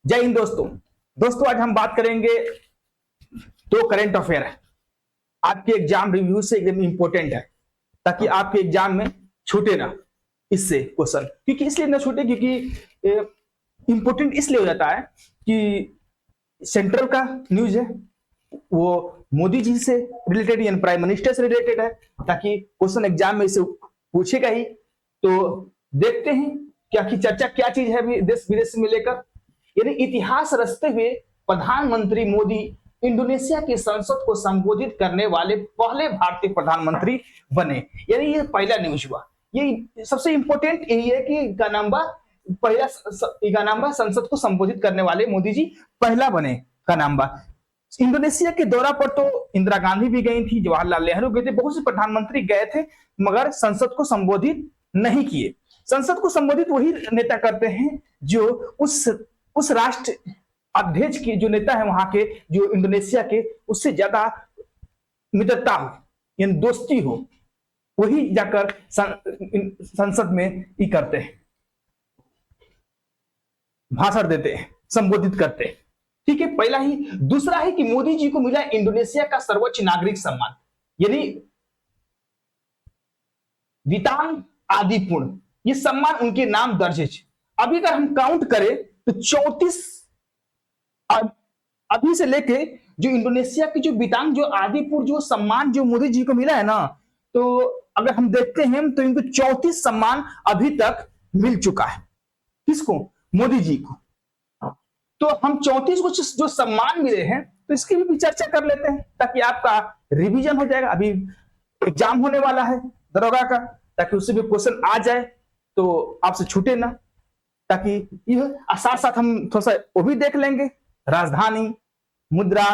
जय हिंद दोस्तों। आज हम बात करेंगे दो करंट अफेयर है। आपके एग्जाम रिव्यू से एकदम इंपॉर्टेंट है, ताकि आपके एग्जाम में छूटे ना इससे क्वेश्चन। क्योंकि इसलिए ना छूटे क्योंकि इंपॉर्टेंट इसलिए हो जाता है कि सेंट्रल का न्यूज है, वो मोदी जी से रिलेटेड यानी प्राइम मिनिस्टर से रिलेटेड है, ताकि क्वेश्चन एग्जाम में इसे पूछेगा ही। तो देखते हैं क्या की चर्चा क्या चीज है देश विदेश में लेकर। यानी इतिहास रचते हुए प्रधानमंत्री मोदी इंडोनेशिया की संसद को संबोधित करने वाले पहले भारतीय प्रधानमंत्री बने। यानी ये पहला न्यूज हुआ। ये सबसे इंपॉर्टेंट यही है कि इगानाम्बा संसद को संबोधित करने वाले मोदी जी पहला बने कानाम्बा। इंडोनेशिया के दौरा पर तो इंदिरा गांधी भी गई थी, जवाहरलाल नेहरू गए थे, बहुत से प्रधानमंत्री गए थे, मगर संसद को संबोधित नहीं किए। संसद को संबोधित वही नेता करते हैं जो उस राष्ट्र अध्यक्ष की जो नेता है वहां के, जो इंडोनेशिया के, उससे ज्यादा मित्रता हो यानी दोस्ती हो, वही जाकर संसद में ही करते हैं, भाषण देते हैं, संबोधित करते हैं। ठीक है, पहला ही। दूसरा है कि मोदी जी को मिला इंडोनेशिया का सर्वोच्च नागरिक सम्मान, यानी वितांग आदिपुर्ण। ये सम्मान उनके नाम दर्ज है। अभी अगर हम काउंट करें तो 34 अभी से लेके जो इंडोनेशिया की जो बितांग जो आदिपुर जो सम्मान जो मोदी जी को मिला है ना, तो अगर हम देखते हैं तो इनको 34 सम्मान अभी तक मिल चुका है। किसको? मोदी जी को। तो हम 34 को जो सम्मान मिले हैं तो इसकी भी चर्चा कर लेते हैं, ताकि आपका रिवीजन हो जाएगा। अभी एग्जाम होने वाला है दरोगा का, ताकि उससे भी क्वेश्चन आ जाए तो आपसे छूटे ना। ताकि ये साथ साथ हम थोड़ा सा वो भी देख लेंगे, राजधानी, मुद्रा,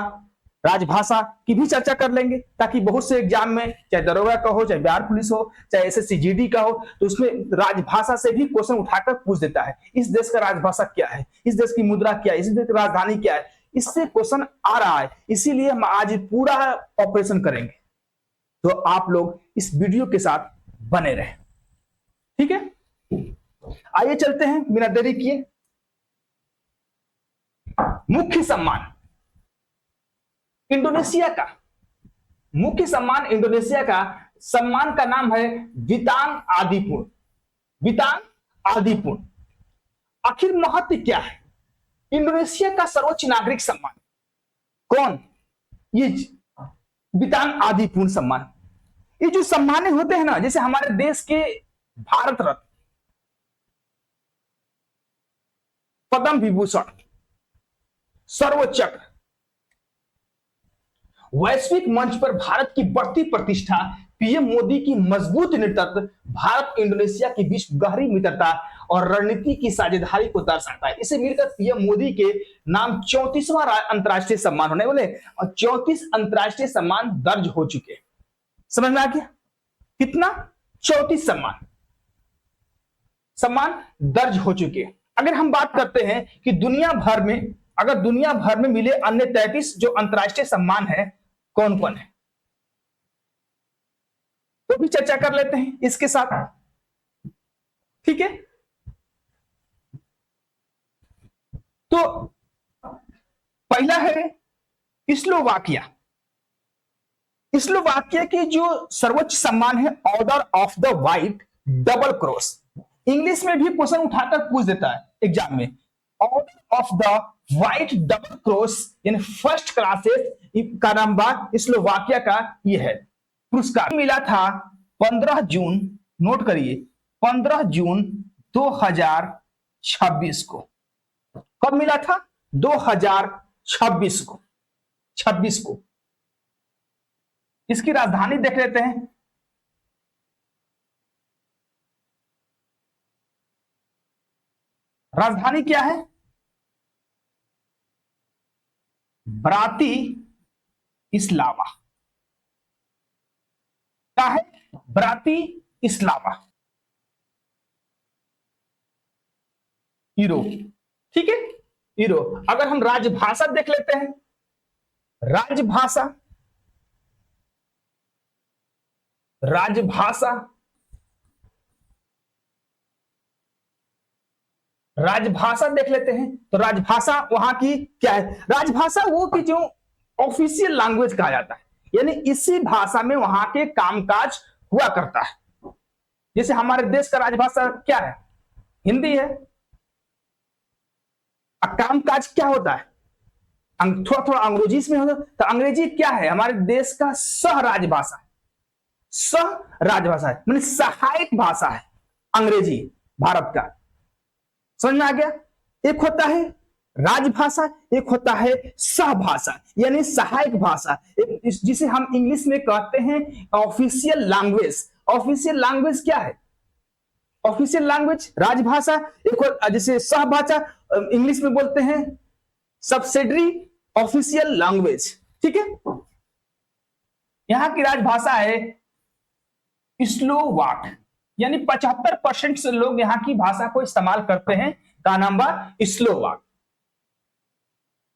राजभाषा की भी चर्चा कर लेंगे, ताकि बहुत से एग्जाम में चाहे दरोगा का हो, चाहे बिहार पुलिस हो, चाहे एसएससी जीडी का हो, तो उसमें राजभाषा से भी क्वेश्चन उठाकर पूछ देता है। इस देश का राजभाषा क्या है, इस देश की मुद्रा क्या है, इस देश की राजधानी क्या है, इससे क्वेश्चन आ रहा है। इसीलिए हम आज पूरा ऑपरेशन करेंगे, तो आप लोग इस वीडियो के साथ बने रहे। ठीक है, आइए चलते हैं बिना देरी किए। मुख्य सम्मान इंडोनेशिया का, मुख्य सम्मान इंडोनेशिया का सम्मान का नाम है वितांग आदिपुर्ण। वितांग आदिपुर्ण। आखिर महत्व क्या है इंडोनेशिया का सर्वोच्च नागरिक सम्मान? कौन? ये वितांग आदिपुर्ण सम्मान। ये जो सम्मान होते हैं ना, जैसे हमारे देश के भारत रत्न, पद्म विभूषण, सर्वोच्च चक्र, वैश्विक मंच पर भारत की बढ़ती प्रतिष्ठा, पीएम मोदी की मजबूत नेतृत्व, भारत इंडोनेशिया के बीच गहरी मित्रता और रणनीति की साझेदारी को दर्शाता है। इसे मिलकर पीएम मोदी के नाम 34वां अंतर्राष्ट्रीय सम्मान होने वाले, और 34 अंतर्राष्ट्रीय सम्मान दर्ज हो चुके हैं। समझ में आ गया? कितना? 34 सम्मान सम्मान दर्ज हो चुके हैं। अगर हम बात करते हैं कि दुनिया भर में, अगर दुनिया भर में मिले अन्य 33 जो अंतर्राष्ट्रीय सम्मान है, कौन कौन है, तो भी चर्चा कर लेते हैं इसके साथ। ठीक है, तो पहला है स्लोवाकिया। स्लोवाकिया की जो सर्वोच्च सम्मान है order of the white double cross. English में भी क्वेश्चन उठाकर पूछ देता है एग्जाम में। Order of the white double cross यानी फर्स्ट क्लासेस का नाम स्लोवाकिया का ये है। पुरस्कार मिला था 15 जून, नोट करिए, 15 जून 2026 को। कब मिला था? 2026 को। 26 को। इसकी राजधानी देख लेते हैं। राजधानी क्या है? ब्राती इस्लावा। क्या है? ब्राती इस्लावा, यूरोप। ठीक है, यूरोप। अगर हम राजभाषा देख लेते हैं, राजभाषा, राजभाषा राजभाषा देख लेते हैं। तो राजभाषा वहां की क्या है? राजभाषा वो की जो ऑफिशियल लैंग्वेज कहा जाता है, यानी इसी भाषा में वहां के कामकाज हुआ करता है। जैसे हमारे देश का राजभाषा क्या है? हिंदी है। कामकाज क्या होता है? थोड़ा थोड़ा अंग्रेजी में होता है। तो अंग्रेजी क्या है? हमारे देश का सह राजभाषा है। सह राजभाषा है मतलब सहायक भाषा है अंग्रेजी भारत का। समझ में आ गया? एक होता है राजभाषा, एक होता है सहभाषा यानी सहायक भाषा, जिसे हम इंग्लिश में कहते हैं ऑफिशियल लैंग्वेज। ऑफिशियल लैंग्वेज क्या है? ऑफिशियल लैंग्वेज राजभाषा। एक जैसे सहभाषा इंग्लिश में बोलते हैं सब्सिडरी ऑफिशियल लैंग्वेज। ठीक है। यहां की राजभाषा है स्लोवाक, यानी 75% से लोग यहां की भाषा को इस्तेमाल करते हैं। का नाम बा स्लोवाक।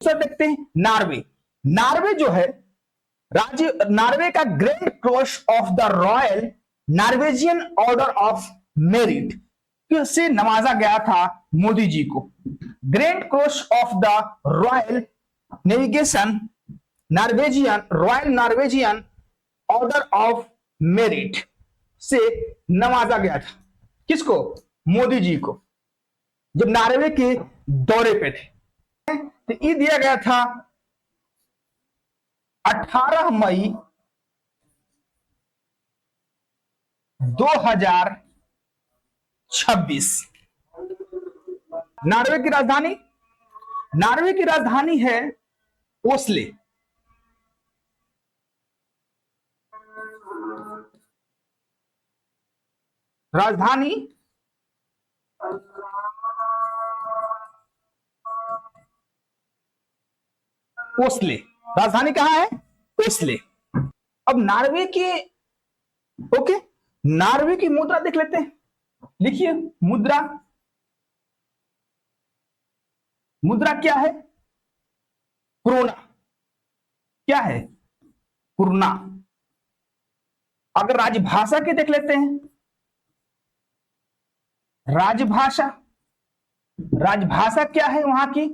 देखते हैं नॉर्वे। नॉर्वे जो है राज्य, नॉर्वे का grand cross of the royal Norwegian order of merit से नवाजा गया था मोदी जी को। Grand cross of the royal navigation Norwegian royal Norwegian order of merit से नवाजा गया था। किसको? मोदी जी को, जब नॉर्वे के दौरे पे थे। तो ये दिया गया था 18 मई 2026। नॉर्वे की राजधानी है ओस्ले। राजधानी ओस्ले। राजधानी कहां है? ओस्ले। अब नॉर्वे के ओके, नॉर्वे की मुद्रा देख लेते हैं। लिखिए मुद्रा। मुद्रा क्या है? क्रोना। क्या है? क्रोना। अगर राजभाषा के देख लेते हैं, राजभाषा, राजभाषा क्या है वहां की?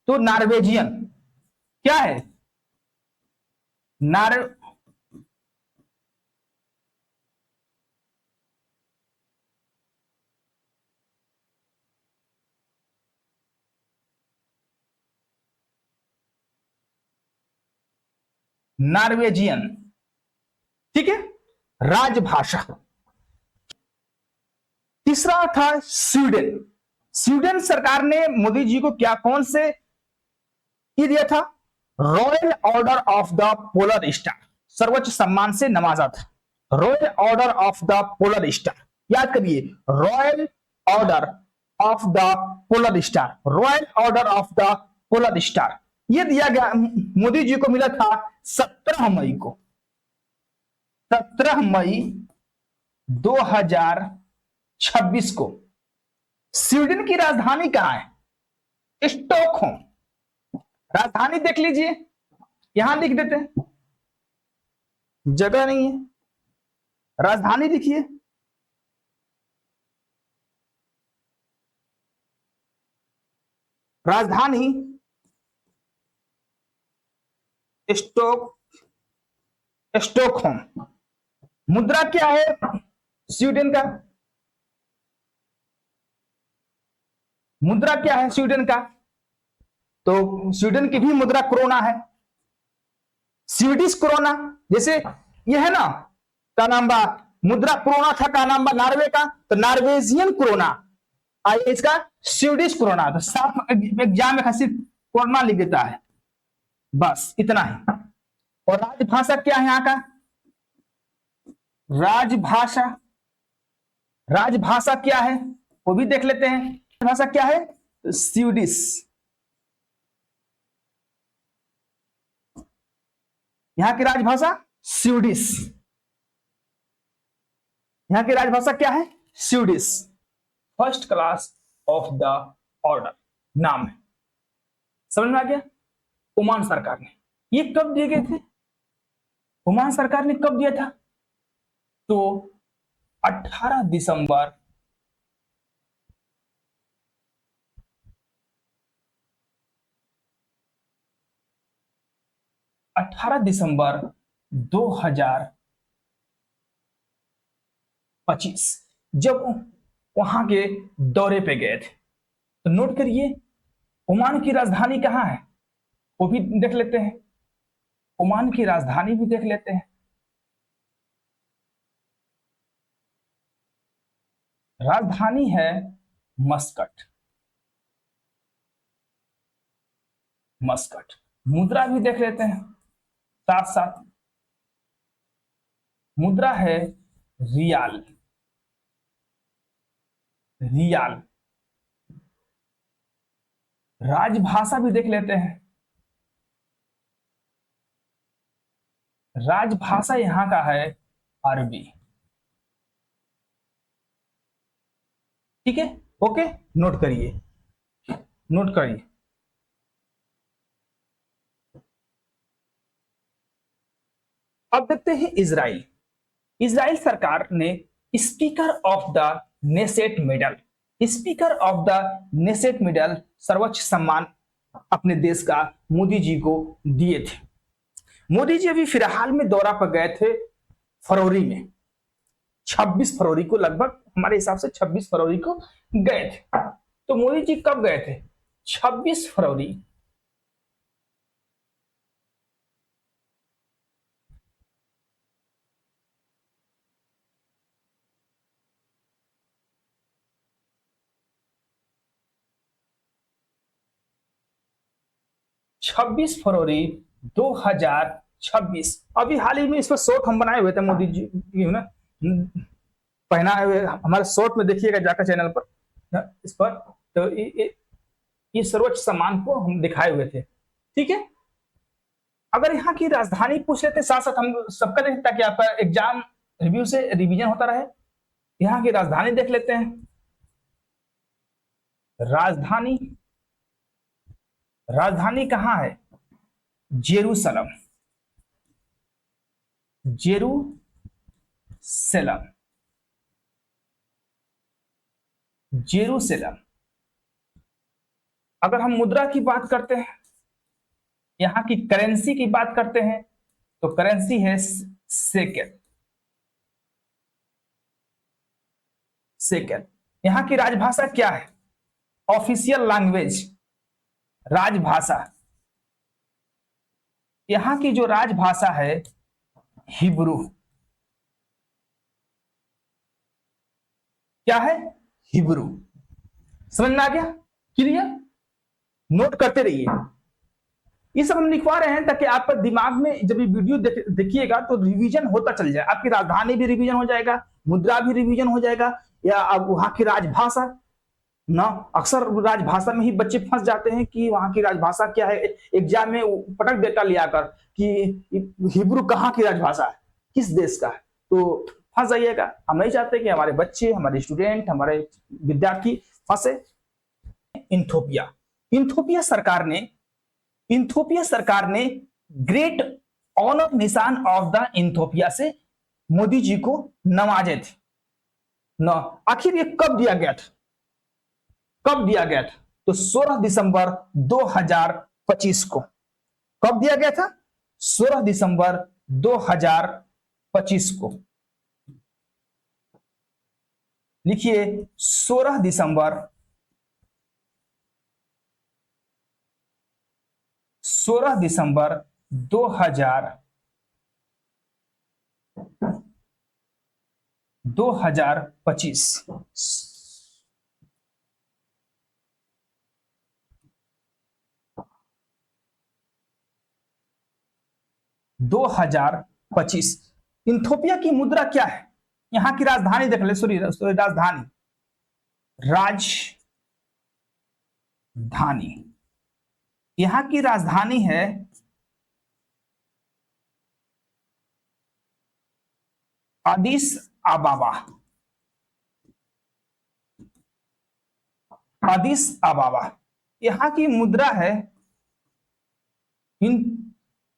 तो नॉर्वेजियन। क्या है? नॉर्वेजियन। ठीक है, राजभाषा। तीसरा था स्वीडन। स्वीडन सरकार ने मोदी जी को क्या, कौन से ये दिया था? Royal order of the polar star, सर्वोच्च सम्मान से नवाजा था। Royal order of the polar star, याद करिए, royal order of the polar star, royal order of the polar star. ये दिया गया, मोदी जी को मिला था 17 मई को, 17 मई 2026 को। स्वीडन की राजधानी कहां है? स्टॉकहोम। राजधानी देख लीजिए, यहां लिख देते हैं, जगह नहीं है, राजधानी लिखिए। राजधानी स्टॉकहोम। मुद्रा क्या है स्वीडन का? मुद्रा क्या है स्वीडन का? तो स्वीडन की भी मुद्रा क्रोना है, स्वीडिश क्रोना। जैसे यह है ना, का नाम बा मुद्रा क्रोना था, का नाम बा नॉर्वे का, तो नॉर्वेजियन क्रोना। इसका स्वीडिश क्रोना। तो साफ एग्जाम में सिर्फ क्रोना लिख देता है, बस इतना ही। और राजभाषा क्या है यहाँ का? राजभाषा, राजभाषा क्या है वो भी देख लेते हैं। भाषा क्या है? स्वीडिश। यहां की राजभाषा स्वीडिश। यहां की राजभाषा क्या है? Swedish. First class of the order नाम है। समझ में आ गया? ओमान सरकार ने ये कब दिए गए थे? ओमान सरकार ने कब दिया था? तो 18 दिसंबर 18 दिसंबर 2025 जब वहां के दौरे पे गए थे। तो नोट करिए, ओमान की राजधानी कहाँ है वो भी देख लेते हैं। ओमान की राजधानी भी देख लेते हैं। राजधानी है मस्कट। मस्कट। मुद्रा भी देख लेते हैं साथ साथ। मुद्रा है रियाल। रियाल। राजभाषा भी देख लेते हैं। राजभाषा यहां का है अरबी। ठीक है, ओके, नोट करिए, नोट करिए। अब देखते हैं इजराइल। इजराइल सरकार ने speaker of the Knesset medal, speaker of the Knesset medal सर्वोच्च सम्मान अपने देश का मोदी जी को दिए थे। मोदी जी अभी फिलहाल में दौरा पर गए थे फरवरी में, 26 फरवरी को, लगभग हमारे हिसाब से 26 फरवरी को गए थे। तो मोदी जी कब गए थे? 26 फरवरी 26 फरवरी 2026। अभी हाल ही में इस पर शॉर्ट हम बनाए हुए थे, मोदी जी ने पहनाए हुए हमारे शॉर्ट में देखिएगा जाकर चैनल पर, इस पर। तो ये सर्वोच्च सम्मान को हम दिखाए हुए थे। ठीक है, अगर यहाँ की राजधानी पूछ लेते साथ साथ हम सबका देखें, ताकि आपका एग्जाम रिव्यू से रिवीजन होता रहे। यहाँ की राजधानी देख लेते हैं। राजधानी, राजधानी कहाँ है? जेरूसलम। जेरूसलम। जेरूसलम। अगर हम मुद्रा की बात करते हैं, यहाँ की करेंसी की बात करते हैं, तो करेंसी है सेकेल। सेकेल। यहाँ की राजभाषा क्या है? ऑफिशियल लैंग्वेज, राजभाषा। यहाँ की जो राजभाषा है हिब्रू। क्या है? हिब्रू। समझ में आ गया? क्लियर? नोट करते रहिए। ये सब हम लिखवा रहे हैं ताकि आपका दिमाग में जब ये वीडियो देखिएगा तो रिवीजन होता चल जाए। आपकी राजधानी भी रिवीजन हो जाएगा, मुद्रा भी रिवीजन हो जाएगा, या अब वहां की राजभाषा ना, अक्सर राजभाषा में ही बच्चे फंस जाते हैं कि वहां की राजभाषा क्या है। एग्जाम में पटक देता लिया कर कि हिब्रू कहाँ की राजभाषा है, किस देश का है, तो फंस जाइएगा। हम नहीं चाहते कि हमारे बच्चे, हमारे स्टूडेंट, हमारे विद्यार्थी फंसे। इथोपिया। इथोपिया सरकार ने, इथोपिया सरकार ने ग्रेट ऑनर निशान ऑफ द इथोपिया से मोदी जी को नवाजे थे ना। आखिर ये कब दिया गया था? कब दिया गया था? तो 16 दिसंबर 2025 को। कब दिया गया था? 16 दिसंबर 2025 को। लिखिए 16 दिसंबर 16 दिसंबर 2025। 2025। इथोपिया की मुद्रा क्या है? यहां की राजधानी देख ले, सॉरी राजधानी, राजधानी, यहां की राजधानी है अदिस अबाबा। अदिस अबाबा। यहां की मुद्रा है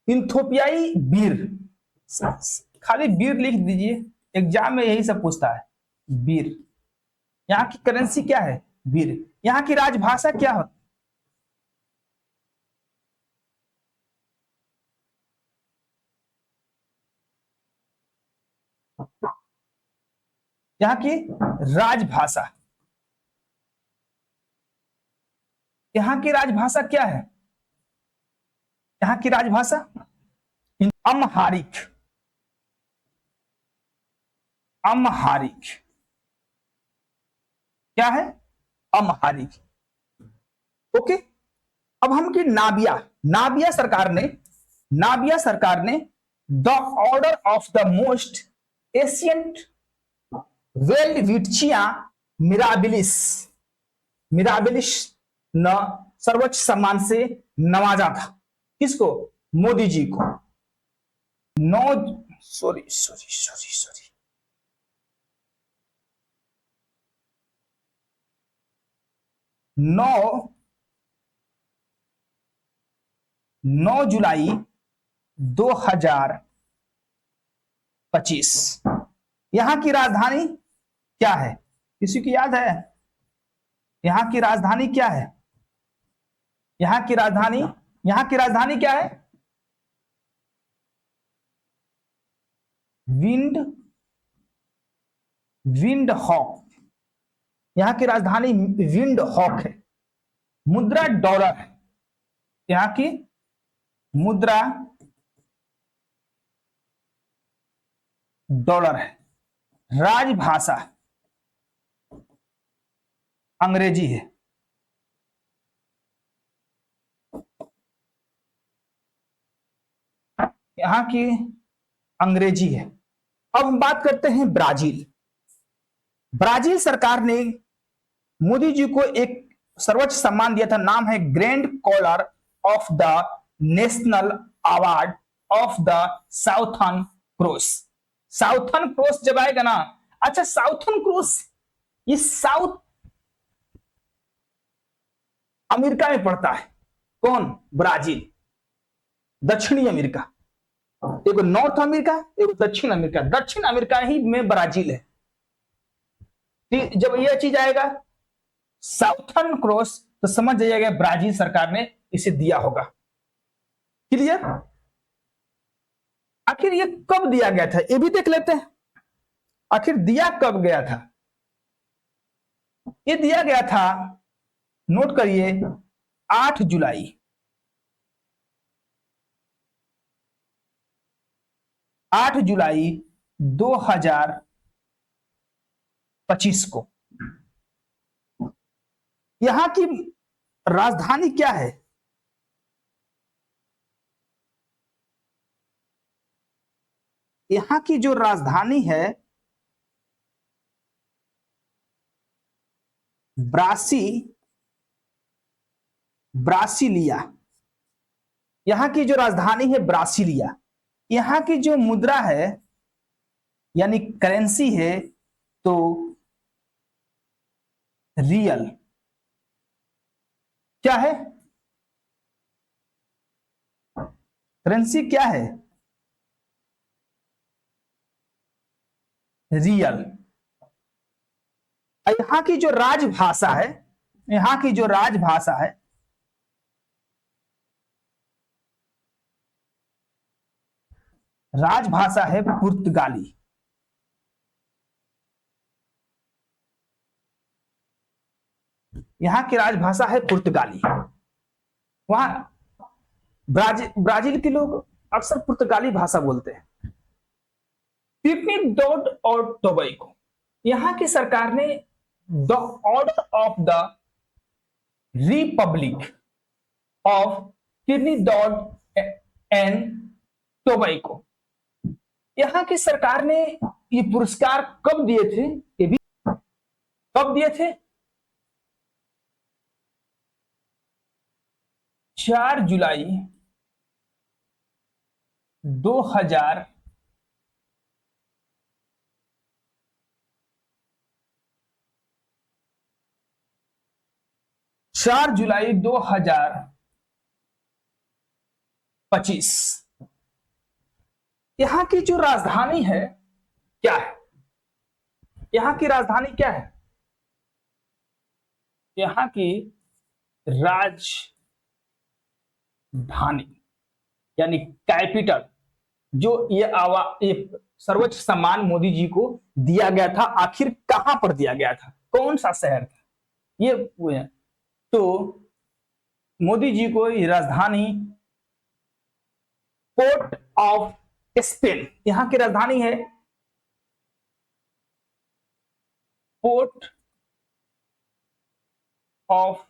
इथोपियाई बीर। खाली बीर लिख दीजिए, एग्जाम में यही सब पूछता है, बीर। यहाँ की करेंसी क्या है? बीर। यहाँ की राजभाषा क्या होती? यहाँ की राजभाषा, यहाँ की राजभाषा क्या है? यहाँ की राजभाषा अम्हारिक, अम्हारिक क्या है? अम्हारिक। ओके, अब हम की नाबिया, नाबिया सरकार ने, नाबिया सरकार ने the order of the most ancient welwitschia mirabilis, mirabilis न सर्वोच्च सम्मान से नवाजा था। किसको? मोदी जी को। No sorry sorry sorry sorry 9 जुलाई 2025। यहां की राजधानी क्या है? किसी की याद है? यहां की राजधानी क्या है? यहां की राजधानी, यहां की राजधानी क्या है? Wind, Windhoek. यहां की राजधानी विंड हॉक है। मुद्रा डॉलर है। यहां की मुद्रा डॉलर है। राजभाषा अंग्रेजी है। यहां की अंग्रेजी है। अब हम बात करते हैं ब्राजील। ब्राजील सरकार ने मोदी जी को एक सर्वोच्च सम्मान दिया था, नाम है grand collar of the national award of the Southern Cross. Southern Cross जब आएगा ना, अच्छा साउथर्न क्रॉस ये साउथ अमेरिका में पड़ता है। कौन? ब्राजील। दक्षिणी अमेरिका, एक नॉर्थ अमेरिका, एक दक्षिण अमेरिका। दक्षिण अमेरिका ही में ब्राजील है। जब यह चीज आएगा साउथर्न क्रॉस, तो समझ जाइएगा ब्राजील सरकार ने इसे दिया होगा। क्लियर? आखिर ये कब दिया गया था, ये भी देख लेते हैं। आखिर दिया कब गया था? ये दिया गया था, नोट करिए, 8 जुलाई। 8 जुलाई 2025 को। यहां की राजधानी क्या है? यहां की जो राजधानी है ब्रासी, ब्रासिलिया। यहां की जो राजधानी है ब्रासिलिया। यहां की जो मुद्रा है यानी करेंसी है तो रियल। क्या है? करेंसी क्या है? रियल। यहां की जो राजभाषा है, यहां की जो राजभाषा है राजभाषा है पुर्तगाली। यहां की राजभाषा है पुर्तगाली। वहां ब्राजील के लोग अक्सर पुर्तगाली भाषा बोलते हैं। ट्रिनिडाद और टोबैगो, यहां की सरकार ने the order of the Republic of Trinidad and Tobago, यहां की सरकार ने ये पुरस्कार कब दिए थे? ये भी कब दिए थे? 4 जुलाई 2000 4 जुलाई 2025। यहां की जो राजधानी है क्या है? यहां की राजधानी क्या है? यहां की राजधानी यानी कैपिटल जो ये सर्वोच्च सम्मान मोदी जी को दिया गया था, आखिर कहां पर दिया गया था, कौन सा शहर था ये है। तो मोदी जी को ये राजधानी पोर्ट ऑफ स्पेन, यहां की राजधानी है port of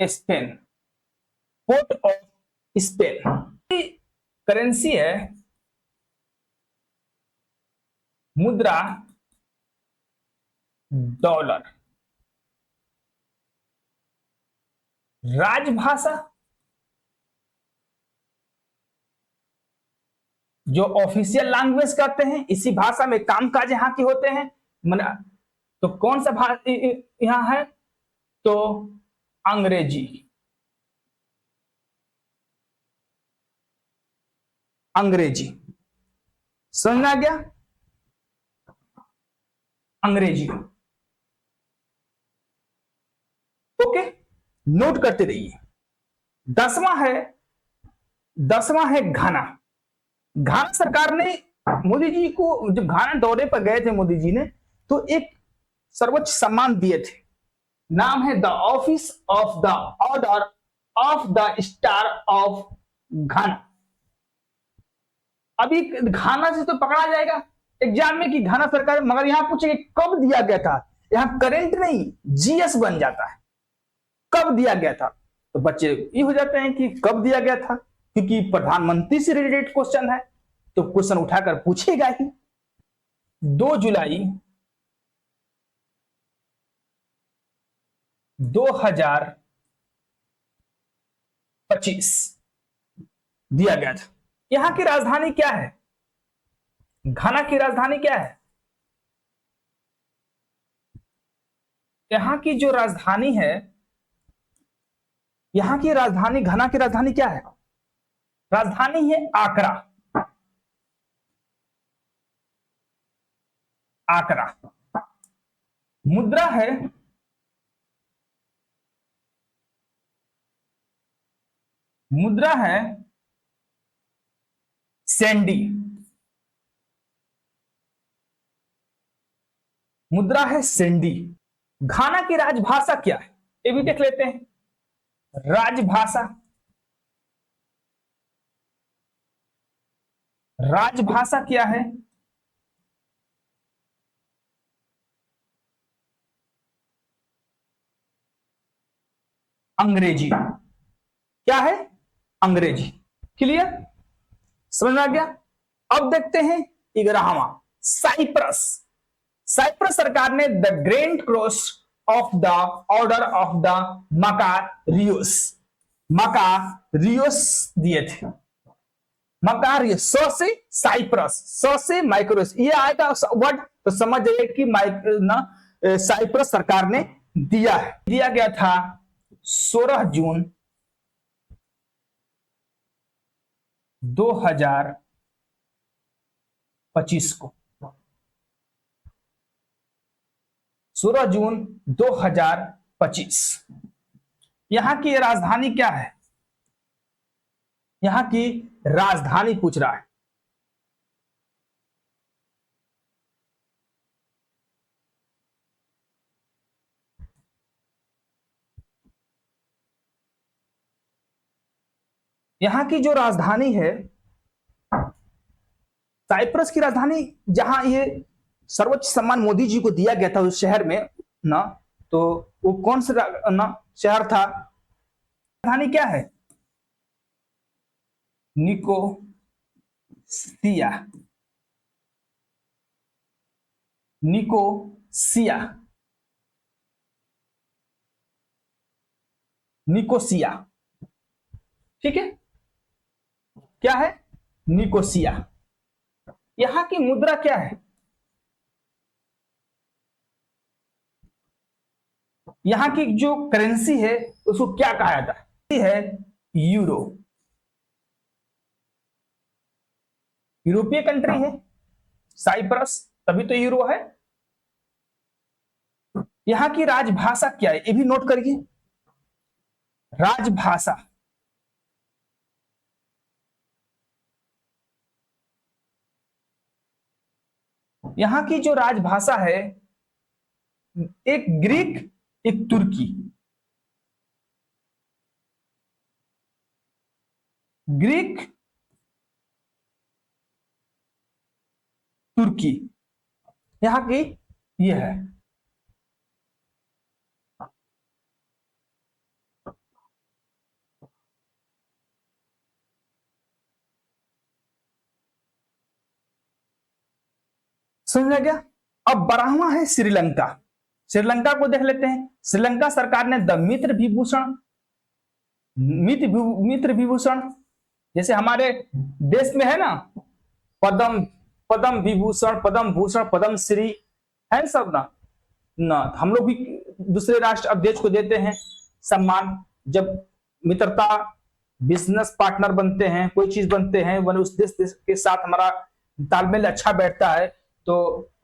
Spain, port of Spain. Currency है मुद्रा डॉलर। राजभाषा जो ऑफिशियल लैंग्वेज करते हैं, इसी भाषा में कामकाज यहाँ के होते हैं। तो कौन सा भाषा यहाँ है, तो अंग्रेजी। अंग्रेजी समझ आ गया, अंग्रेजी। ओके, नोट करते रहिए। 10वां है घाना। घाना सरकार ने मोदी जी को, जब घाना दौरे पर गए थे मोदी जी ने, तो एक सर्वोच्च सम्मान दिए थे, नाम है the office of the order of the star of घाना। अभी घाना से तो पकड़ा जाएगा एग्जाम में कि घाना सरकार, मगर यहां पूछे कब दिया गया था, यहां करेंट नहीं जीएस बन जाता है, कब दिया गया था। तो बच्चे ये हो जाते हैं कि कब दिया गया था, क्योंकि प्रधानमंत्री से रिलेटेड क्वेश्चन है तो क्वेश्चन उठाकर पूछेगा ही। 2 जुलाई 2025 दिया गया था। यहां की राजधानी क्या है, घाना की राजधानी क्या है, यहां की जो राजधानी है, यहां की राजधानी, घाना की राजधानी क्या है, राजधानी है आकरा। आकरा। मुद्रा है सैंडी। मुद्रा है सैंडी। घाना की राजभाषा क्या है, ये भी देख लेते हैं। राजभाषा, राजभाषा क्या है, अंग्रेजी। क्या है, अंग्रेजी। क्लियर, समझ में आ गया। अब देखते हैं 11वां, साइप्रस। साइप्रस सरकार ने the grand cross of the order of the Makarios, Makarios दिए थे। मकारियोस, सौ से साइप्रस, सौ से माइक्रोस, ये आएगा वर्ड तो समझ जाइए कि साइप्रस सरकार ने दिया है। दिया गया था 16 जून 2025 को। 16 जून 2025। यहां की राजधानी क्या है, यहां की राजधानी पूछ रहा है। यहां की जो राजधानी है, साइप्रस की राजधानी, जहां ये सर्वोच्च सम्मान मोदी जी को दिया गया था उस शहर में ना, तो वो कौन सा ना शहर था, राजधानी क्या है, निकोसिया। Nicosia, Nicosia. ठीक है, क्या है, निकोसिया। यहां की मुद्रा क्या है, यहां की जो करेंसी है उसको क्या कहा जाता है यूरो। यूरोपीय कंट्री है साइप्रस, तभी तो यूरो है। यहां की राजभाषा क्या है, ये भी नोट करिए। राजभाषा, यहाँ की जो राजभाषा है, एक ग्रीक, एक तुर्की। ग्रीक, तुर्की, यहाँ की ये है। समझ में गया। अब 12वां है श्रीलंका। श्रीलंका को देख लेते हैं। श्रीलंका सरकार ने द मित्र विभूषण, मित्र विभूषण, जैसे हमारे देश में है ना पद्म, पद्म विभूषण, पद्म भूषण, पद्म श्री, है सब ना ना हम लोग भी दूसरे राष्ट्र अध्यक्ष को देते हैं सम्मान। जब मित्रता, बिजनेस पार्टनर बनते हैं, कोई चीज बनते हैं, वन उस देश के साथ हमारा तालमेल अच्छा बैठता है तो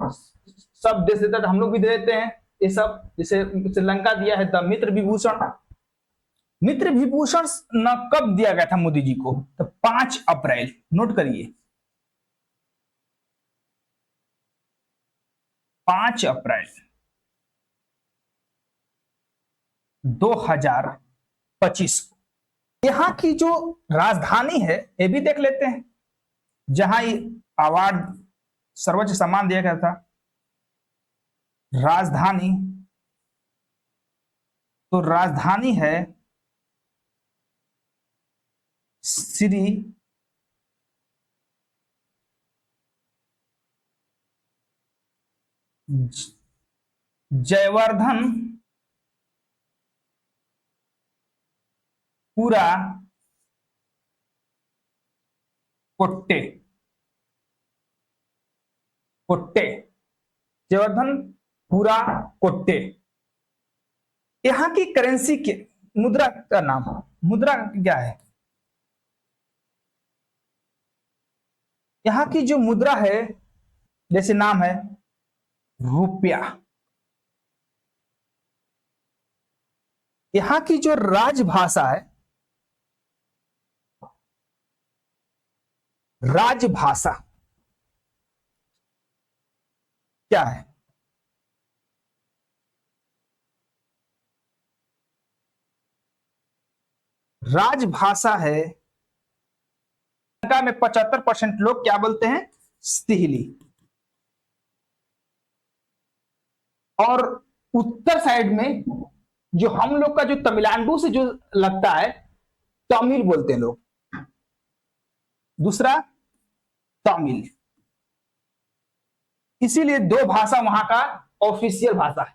सब देश देता है, हम लोग भी दे देते हैं ये सब। जैसे श्रीलंका दिया है द मित्र विभूषण। मित्र विभूषण न कब दिया गया था मोदी जी को? तो 5 अप्रैल, नोट करिए, 5 अप्रैल 2025। यहाँ की जो राजधानी है ये भी देख लेते हैं, जहां ये अवार्ड, सर्वोच्च सम्मान दिया गया था। राजधानी, तो राजधानी है श्री जयवर्धन पुरा कोट्टे, कोट्टे, जयवर्धन पुरा कोट्टे। यहाँ की करेंसी के, मुद्रा का नाम, मुद्रा क्या है? यहाँ की जो मुद्रा है, जैसे नाम है रुपया। यहाँ की जो राजभाषा है, राजभाषा क्या है? राजभाषा है, में 75% लोग क्या बोलते हैं? सिंहली। और उत्तर साइड में जो हम लोग का जो तमिलनाडु से जो लगता है, तमिल बोलते हैं लोग। दूसरा तमिल, इसीलिए 2 भाषा वहां का ऑफिशियल भाषा है,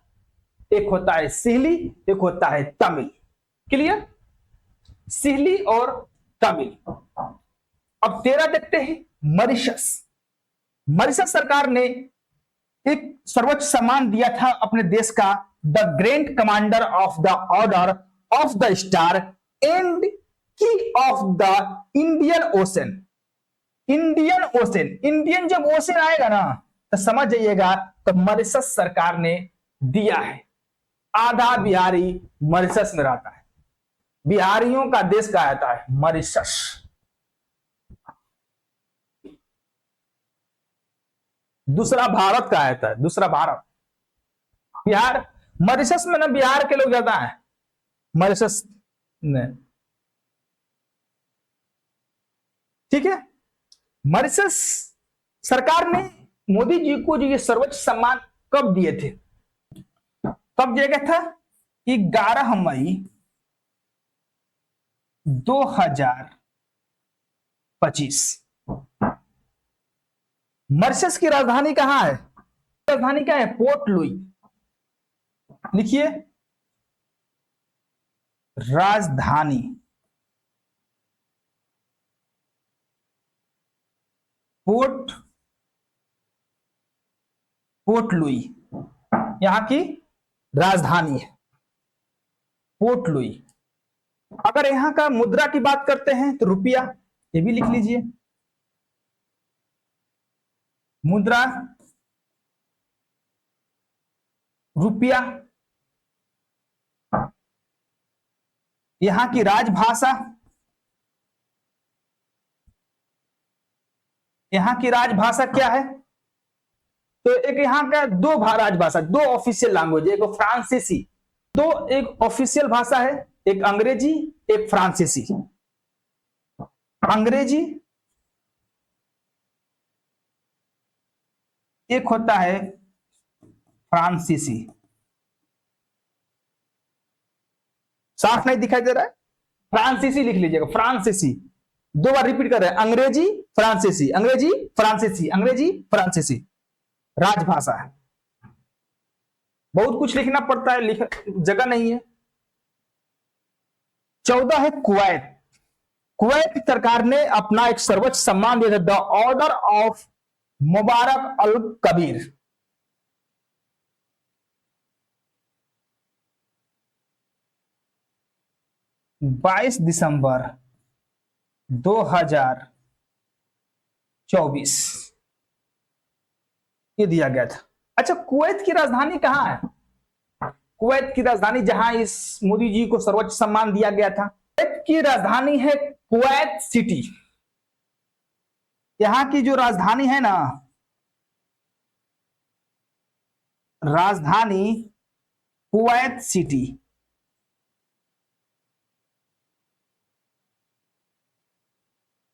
एक होता है सिंहली, एक होता है तमिल। क्लियर? सिंहली और तमिल। अब 13 देखते हैं, मॉरिशस। मॉरिशस सरकार ने एक सर्वोच्च सम्मान दिया था अपने देश का, the great commander of the order of the star and king of the Indian ocean. Indian ocean, Indian जब ओशन आएगा ना तो समझ जाइएगा तो मॉरिशस सरकार ने दिया है। आधा बिहारी मॉरिशस में रहता है, बिहारियों का देश कहा जाता है मॉरिशस। दूसरा भारत कहा जाता है, दूसरा भारत। बिहार, मॉरिशस में ना बिहार के लोग ज्यादा हैं मॉरिशस में, ठीक है। मॉरिशस सरकार ने मोदी जी को जो ये सर्वोच्च सम्मान कब दिए थे? कब दिया गया था? 11 मई 2025। मॉरिशस की राजधानी कहां है? राजधानी क्या है? Port Louis. लिखिए, राजधानी पोर्ट लुई, यहां की राजधानी है पोर्ट लुई। अगर यहां का मुद्रा की बात करते हैं तो रुपया, ये भी लिख लीजिए, मुद्रा रुपया। यहां की राजभाषा, यहां की राजभाषा क्या है? तो एक यहाँ का दो राजभाषा, दो ऑफिशियल लैंग्वेज, एक फ्रांसीसी, दो एक ऑफिशियल भाषा है, एक अंग्रेजी एक फ्रांसीसी। अंग्रेजी एक होता है फ्रांसीसी। साफ नहीं दिखाई दे रहा है? फ्रांसीसी लिख लीजिएगा, फ्रांसीसी। दो बार रिपीट कर रहे हैं, अंग्रेजी फ्रांसीसी, अंग्रेजी फ्रांसीसी, अंग्रेजी फ्रांसीसी, राजभाषा है। बहुत कुछ लिखना पड़ता है, जगह नहीं है। 14 है कुवैत। कुवैत सरकार ने अपना एक सर्वोच्च सम्मान दिया था, द ऑर्डर ऑफ मुबारक अल कबीर। बाईस दिसंबर 2024 ये दिया गया था। अच्छा, कुवैत की राजधानी कहां है? कुवैत की राजधानी, जहां इस मोदी जी को सर्वोच्च सम्मान दिया गया था, कुवैत की राजधानी है कुवैत सिटी। यहां की जो राजधानी है ना, राजधानी Kuwait city.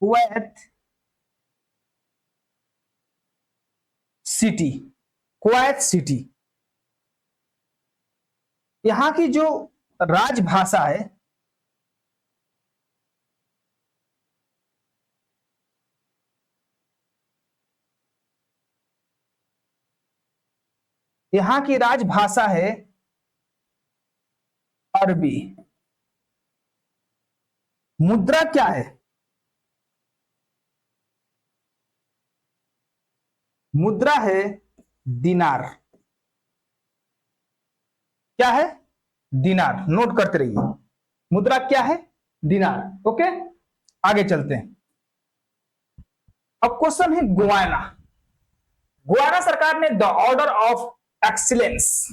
Kuwait city, Kuwait city. यहां की जो राजभाषा है, यहां की राजभाषा है अरबी। मुद्रा क्या है? मुद्रा है दिनार। क्या है? दिनार। नोट करते रहिए, मुद्रा क्या है? दिनार। ओके, आगे चलते हैं। अब क्वेश्चन है गुयाना। गुयाना सरकार ने the order of excellence,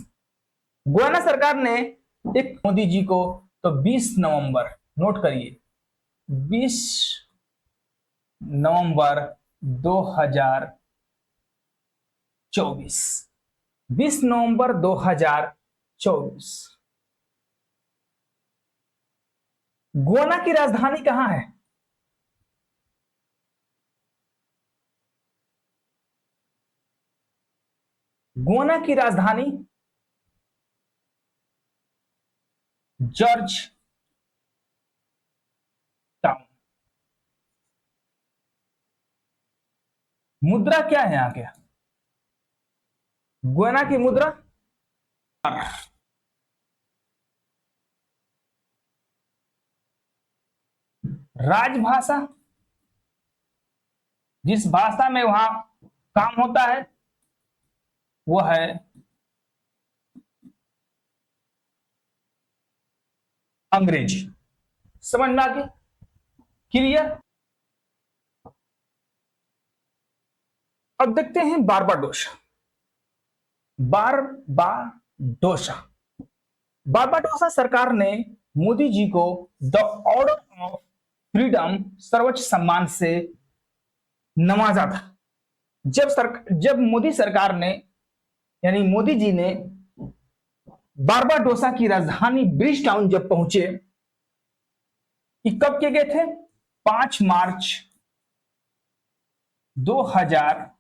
Guyana सरकार ने एक मोदी जी को, तो 20 नवंबर, नोट करिए, 20 नवंबर 2024, 20 नवंबर 2024। गुयाना की राजधानी कहां है? गुयाना की राजधानी जॉर्ज टाउन। मुद्रा क्या है यहां के? गुयाना की मुद्रा, राजभाषा, जिस भाषा में वहां काम होता है वो है अंग्रेजी। समझ में आ गई? क्लियर? अब देखते हैं बारबाडोस। बारबाडोसा, बारबाडोसा सरकार ने मोदी जी को द ऑर्डर ऑफ फ्रीडम, सर्वोच्च सम्मान से नवाजा था। जब मोदी सरकार ने, यानी मोदी जी ने बारबाडोसा की राजधानी ब्रिज टाउन जब पहुंचे, कब के गए थे? 5 मार्च 2000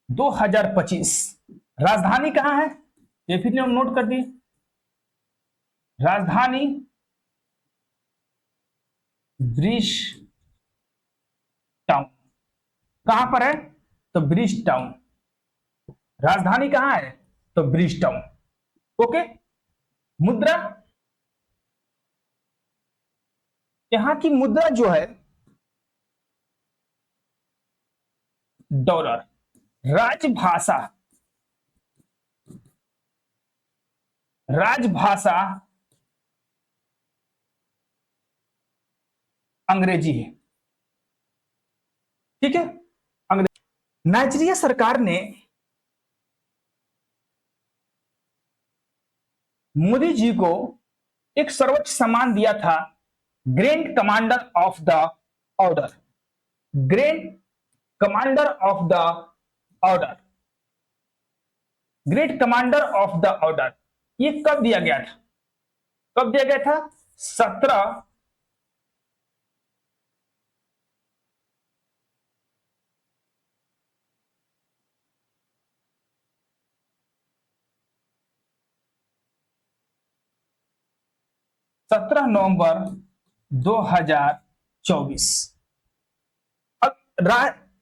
2025। राजधानी कहां है ये फिर हम नोट कर दिए, राजधानी ब्रिज टाउन। कहां पर है? तो ब्रिज टाउन। राजधानी कहां है? तो ब्रिज टाउन। ओके। मुद्रा, यहां की मुद्रा जो है डॉलर। राजभाषा, राजभाषा अंग्रेजी है। ठीक है, अंग्रेजी। नाइजीरिया सरकार ने मोदी जी को एक सर्वोच्च सम्मान दिया था, great commander of the order, great commander of the order, great commander of the order, ये कब दिया गया था? कब दिया गया था? 17 नवंबर 2024। अब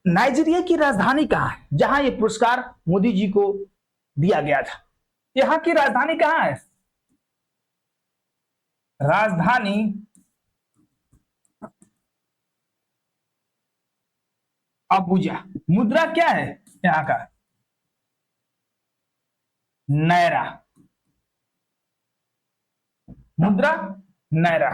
नाइजीरिया की राजधानी कहां है जहां यह पुरस्कार मोदी जी को दिया गया था? यहां की राजधानी कहां है? राजधानी अबुजा। मुद्रा क्या है यहां का? नायरा, मुद्रा नायरा।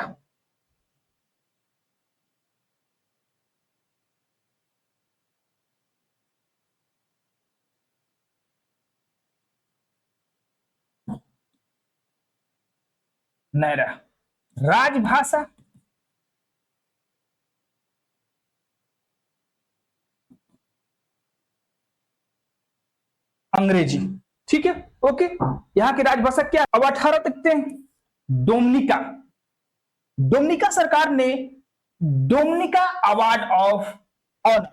नायरा। राजभाषा, अंग्रेजी। ठीक है, ओके। यहाँ की राजभाषा क्या? अब 18 देखते हैं। डोमिनिका, डोमिनिका सरकार ने डोमिनिका अवार्ड ऑफ ऑनर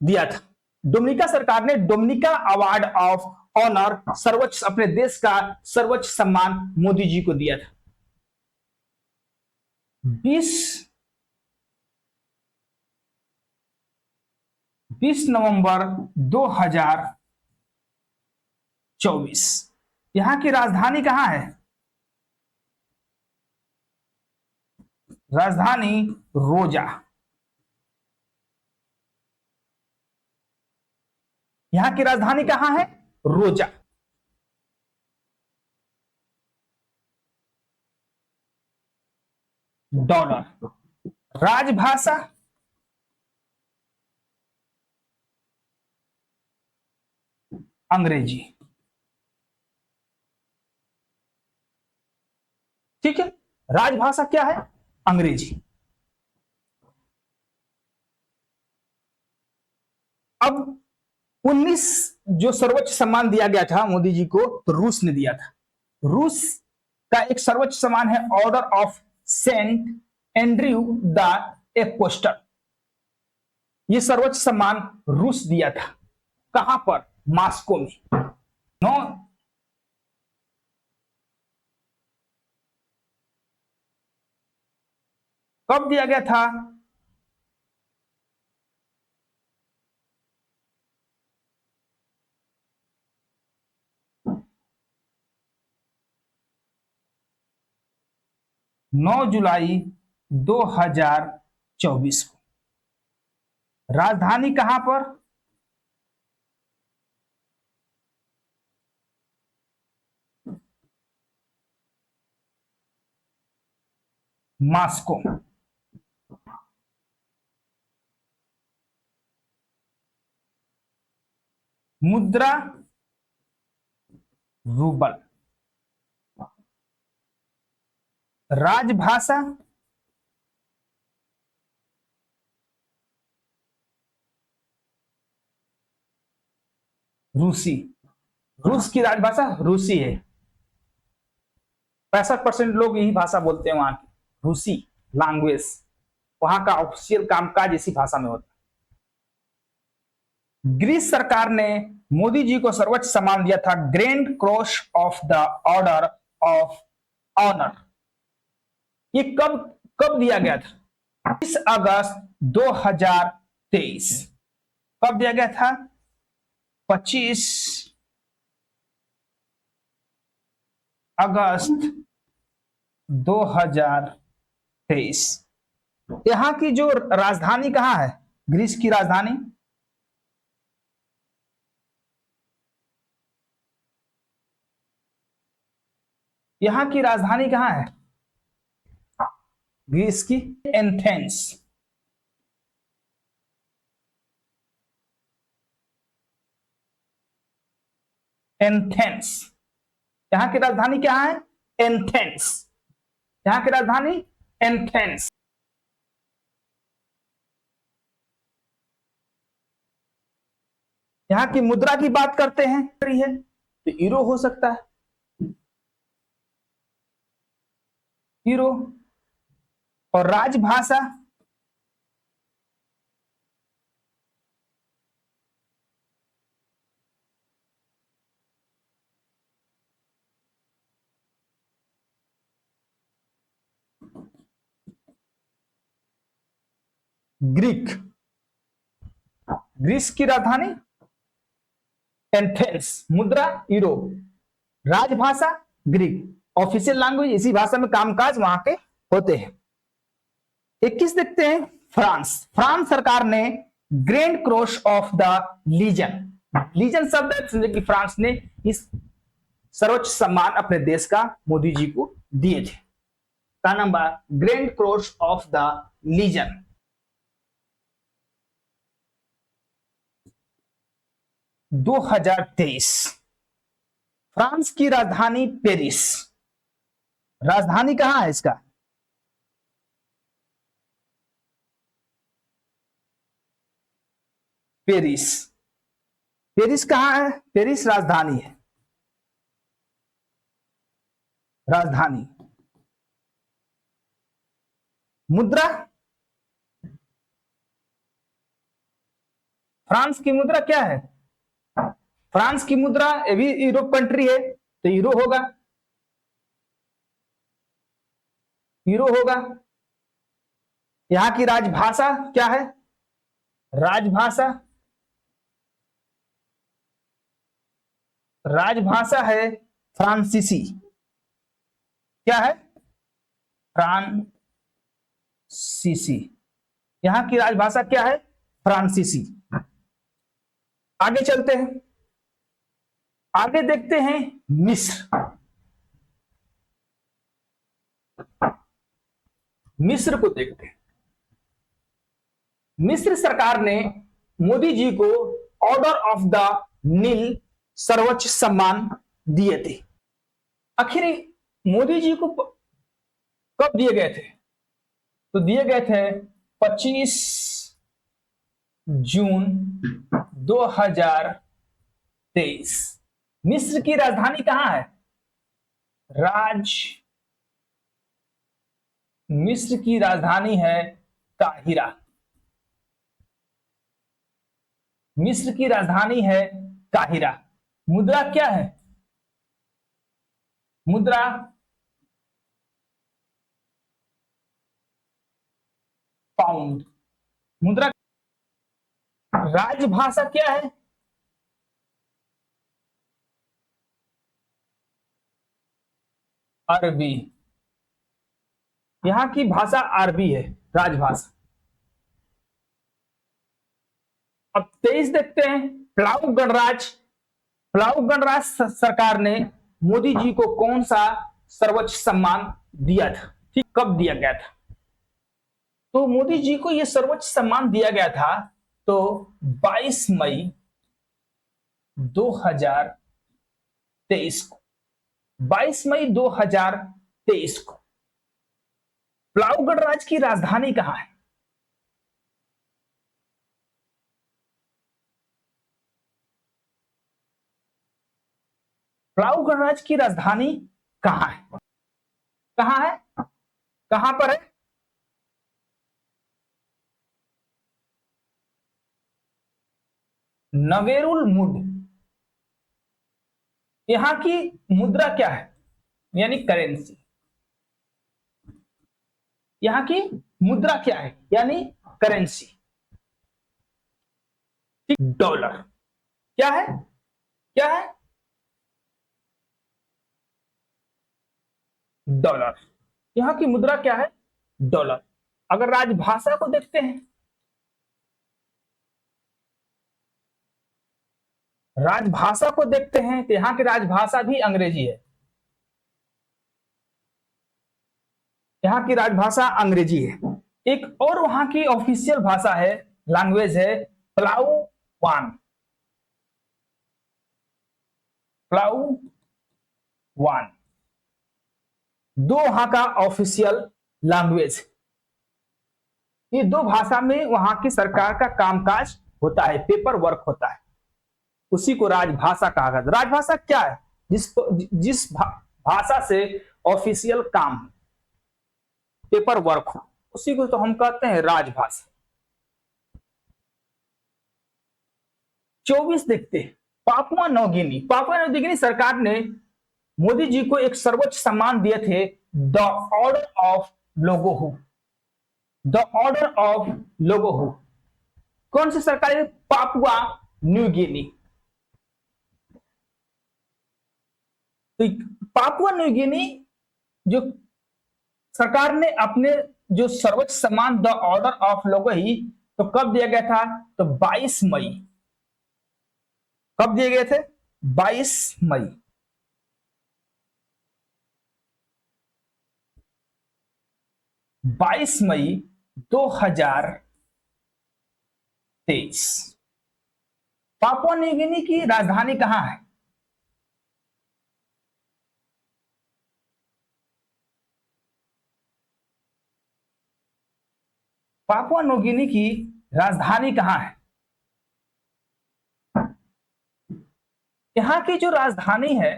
दिया था। डोमिनिका सरकार ने डोमिनिका अवार्ड ऑफ ऑनर, सर्वोच्च, अपने देश का सर्वोच्च सम्मान मोदी जी को दिया था। 20 नवंबर 2024। यहां की राजधानी कहां है? राजधानी रोजा। यहां की राजधानी कहां है? रोजा। डॉलर। राजभाषा अंग्रेजी। ठीक है, राजभाषा क्या है? अंग्रेजी। अब 19 जो सर्वोच्च सम्मान दिया गया था मोदी जी को, तो रूस ने दिया था। रूस का एक सर्वोच्च सम्मान है order of Saint Andrew the Apostle. यह सर्वोच्च सम्मान रूस दिया था। कहां पर? मॉस्को में। नौ कब दिया गया था? नौ जुलाई 2024 को। राजधानी कहां पर? मॉस्को। मुद्रा रूबल। राजभाषा रूसी। रूस की राजभाषा रूसी है। 65% लोग यही भाषा बोलते हैं वहां की, रूसी लैंग्वेज। वहां का ऑफिशियल कामकाज इसी भाषा में होता है। ग्रीस सरकार ने मोदी जी को सर्वोच्च सम्मान दिया था, grand cross of the order of honour. ये कब कब दिया गया था? 20 अगस्त 2023। कब दिया गया था? 25 अगस्त 2023। यहां की जो राजधानी कहां है? ग्रीस की राजधानी यहां की राजधानी कहां है? ग्रीस की एथेंस। एथेंस। यहां की राजधानी क्या है? एथेंस। यहां की राजधानी एथेंस। यहाँ की मुद्रा की बात करते हैं तो यूरो हो सकता है, यूरो। और राजभाषा ग्रीक, ग्रीस की राजधानी एथेंस, मुद्रा यूरो, राजभाषा ग्रीक, ऑफिशियल लैंग्वेज, इसी भाषा में कामकाज वहां के होते हैं। 21 देखते हैं फ्रांस। फ्रांस सरकार ने grand cross of the legion, legion शब्द है समझे कि फ्रांस ने इस सर्वोच्च सम्मान अपने देश का मोदी जी को दिए थे। का नाम grand cross of the legion. दो 2023 फ्रांस की राजधानी पेरिस, राजधानी कहां है इसका? पेरिस, पेरिस कहां है? पेरिस राजधानी है, राजधानी। मुद्रा, फ्रांस की मुद्रा क्या है? फ्रांस की मुद्रा, ये भी यूरोप कंट्री है तो यूरो होगा, यूरो होगा। यहां की राजभाषा क्या है? राजभाषा, राजभाषा है फ्रांसीसी। क्या है? फ्रांसीसी। यहां की राजभाषा क्या है? फ्रांसीसी। आगे चलते हैं, आगे देखते हैं मिस्र। मिस्र को देखते हैं। मिस्र सरकार ने मोदी जी को ऑर्डर ऑफ द नील सर्वोच्च सम्मान दिए थे। आखिर मोदी जी को कब दिए गए थे? तो दिए गए थे 25 जून 2023। मिस्र की राजधानी कहां है? मिस्र की राजधानी है काहिरा, मिस्र की राजधानी है काहिरा। मुद्रा क्या है? मुद्रा पाउंड, मुद्रा। राजभाषा क्या है? अरबी, यहां की भाषा अरबी है, राजभाषा। अब 23 देखते हैं प्लाऊ गणराज। प्लाऊ गणराज सरकार ने मोदी जी को कौन सा सर्वोच्च सम्मान दिया था? ठीक, कब दिया गया था? तो मोदी जी को यह सर्वोच्च सम्मान दिया गया था तो 22 मई 2023 को, 22 मई 2023 को। प्लाऊ गणराज की राजधानी कहां है? प्लाऊ गणराज की राजधानी कहां है? कहां है? कहां पर है? नवेरुल मुड। यहां की मुद्रा क्या है? यानी करेंसी। यहां की मुद्रा क्या है? यानी करेंसी। डॉलर। क्या है? क्या है? डॉलर। यहां की मुद्रा क्या है? डॉलर। अगर राजभाषा को देखते हैं, राजभाषा को देखते हैं तो यहां की राजभाषा भी अंग्रेजी है, यहां की राजभाषा अंग्रेजी है। एक और वहां की ऑफिशियल भाषा है, लैंग्वेज है प्लाऊ वान, प्लाऊ वान। दो वहां का ऑफिशियल लैंग्वेज। ये दो भाषा में वहां की सरकार का कामकाज होता है, पेपर वर्क होता है, उसी को राजभाषा कहा जाता है। राजभाषा क्या है? जिस भाषा से ऑफिशियल काम, पेपर वर्क हो, उसी को तो हम कहते हैं राजभाषा। 24 देखते हैं, पापुआ नौगिनी। पापुआ नौगिनी सरकार ने मोदी जी को एक सर्वोच्च सम्मान दिए थे, the order of लोगोहू। The order of लोगोहू कौन सी सरकार है? Papua New Guinea. तो पापुआ न्यू गिनी जो सरकार ने अपने जो सर्वोच्च सम्मान द ऑर्डर ऑफ लोगोही, तो कब दिया गया था? तो 22 मई। कब दिए गए थे? 22 मई। 22 मई 2023। पापुआ न्यू गिनी की राजधानी कहां है? पापुआ न्यू गिनी की राजधानी कहां है? यहां की जो राजधानी है,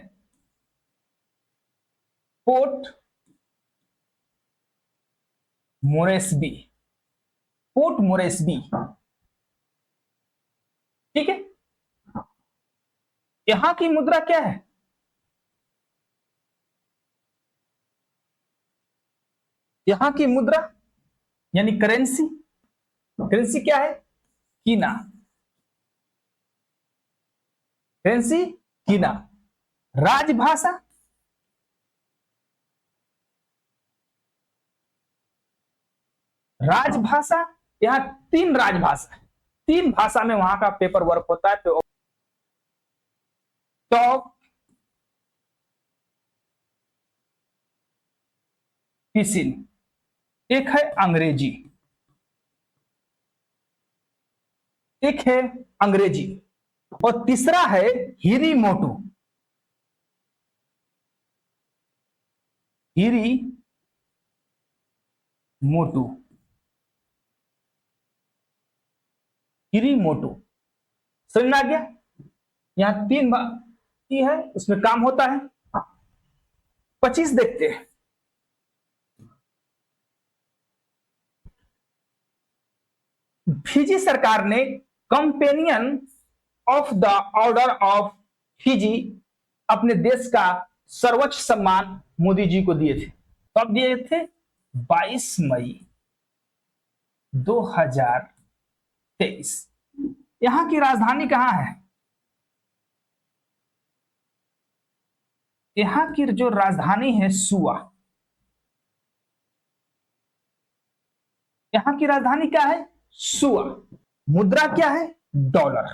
पोर्ट मोरेस्बी। पोर्ट मोरेस्बी, ठीक है। यहां की मुद्रा क्या है? यहां की मुद्रा यानी करेंसी, करेंसी क्या है? कीना। करेंसी कीना। राजभाषा, राजभाषा यहां तीन राजभाषा है, तीन भाषा में वहां का पेपर वर्क होता है। टॉक पिसिन, एक है अंग्रेजी, एक है अंग्रेजी, और तीसरा है हिरी मोटू। हिरी मोटू, हिरी मोटू समझ में आ गया? यहां तीन है, उसमें काम होता है। 25 देखते हैं। फिजी सरकार ने companion of the order of Fiji अपने देश का सर्वोच्च सम्मान मोदी जी को दिए थे। कब दिए थे? 22 मई 2023। यहां की राजधानी कहां है? यहां की जो राजधानी है सुआ। यहां की राजधानी क्या है? सुआ। मुद्रा क्या है? डॉलर।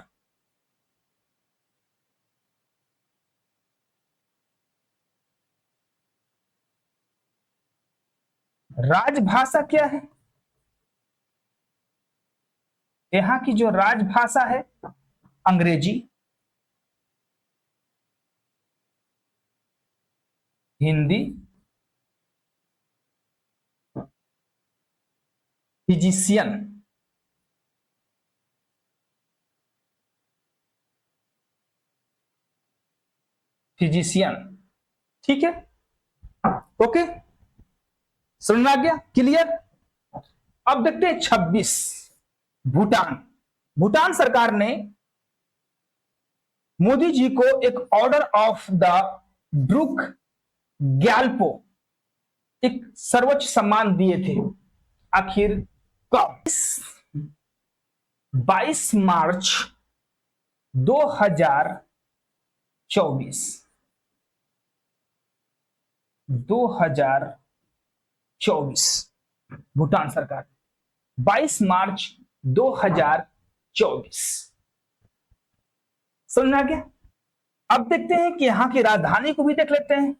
राजभाषा क्या है? यहां की जो राजभाषा है अंग्रेजी, हिंदी, फिजिशियन, फिजिशियन, ठीक है। ओके, समझ में आ गया? क्लियर? अब देखते हैं 26, भूटान। भूटान सरकार ने मोदी जी को एक order of the Druk Gyalpo, एक सर्वोच्च सम्मान दिए थे। आखिर कब? 22 मार्च 2024। 2024 भूटान सरकार, 22 मार्च 2024। समझ में आ गया? अब देखते हैं कि यहां की राजधानी को भी देख लेते हैं।